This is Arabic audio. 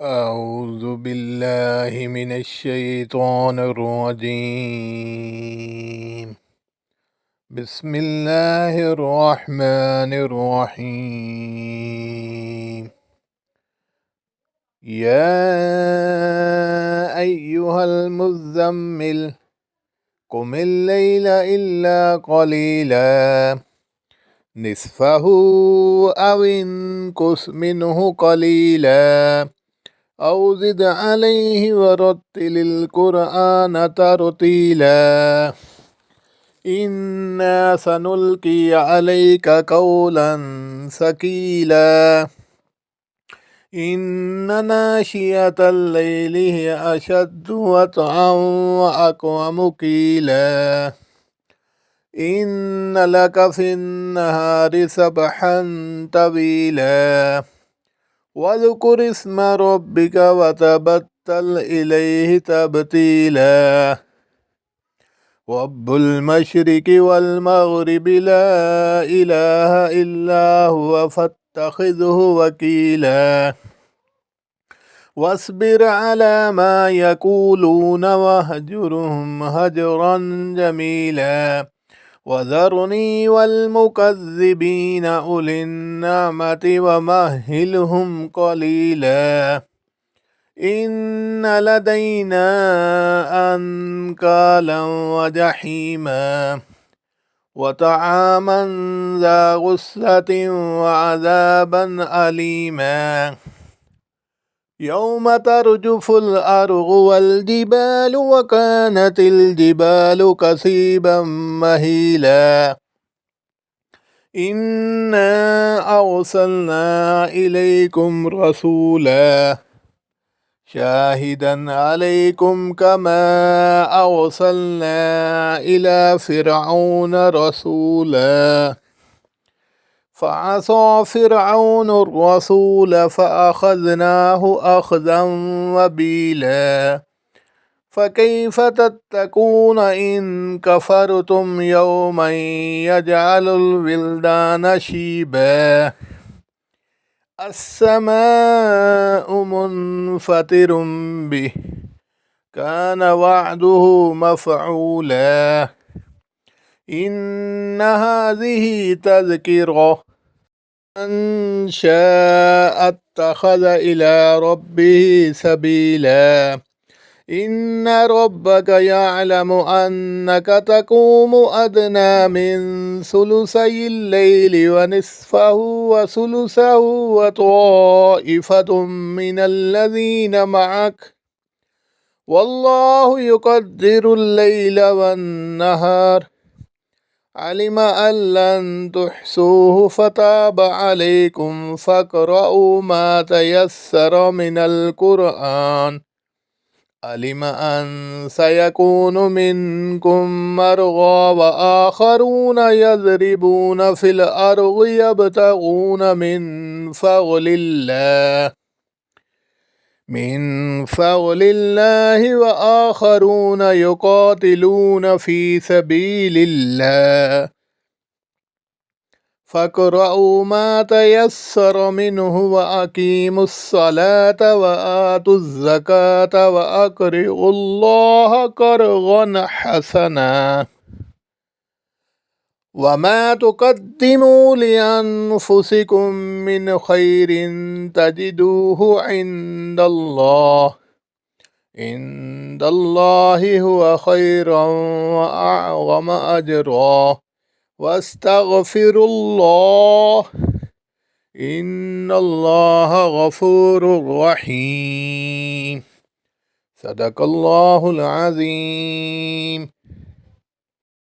أعوذ بالله من الشيطان الرجيم. بسم الله الرحمن الرحيم. يا أيها المزمل قم الليل إلا قليلا نصفه أو انقص منه قليلا أو زد عليه ورتل القرآن ترتيلا إنا سنلقي عليك قولا ثقيلا إن ناشئة الليل هي أشد وطئا وأقوم قيلا إن لك في النهار سبحا طويلا واذكر اسم ربك وتبتل إليه تبتيلا رب المشرق والمغرب لا إله إلا هو فاتخذه وكيلا واصبر على ما يقولون واهجرهم هجرا جميلا وذرني والمكذبين أولي النعمة ومهلهم قليلا إن لدينا أنكالا وجحيما وطعاما ذا غصة وعذابا أليما يوم ترجف الأرض والجبال وكانت الجبال كثيبا مهيلا إنا أرسلنا إليكم رسولا شاهدا عليكم كما أرسلنا إلى فرعون رسولا فعصى فرعون الرسول فأخذناه أخذا وبيلا فكيف تتقون إن كفرتم يوما يجعل الولدان شيبا السماء منفطر به كان وعده مفعولا إن هذه تذكرة من شاء اتخذ إلى ربه سبيلا إن ربك يعلم أنك تقوم أدنى من ثلثي الليل ونصفه وثلثه وطائفة من الذين معك والله يقدر الليل والنهار علم أن لن تحصوه فتاب عليكم فاقرؤوا ما تيسر من القرآن علم أن سيكون منكم مرضى وآخرون يضربون في الأرض يبتغون من فضل الله وآخرون يقاتلون في سبيل الله فاقرؤوا ما تيسر منه وأقيموا الصلاة وآتوا الزكاة وأقرضوا الله قرضا حسنا وما تقدموا لأنفسكم من خير تجدوه عند الله عند الله هو خيرا وأعظم أجرا واستغفر الله إن الله غفور رحيم صدق الله العظيم.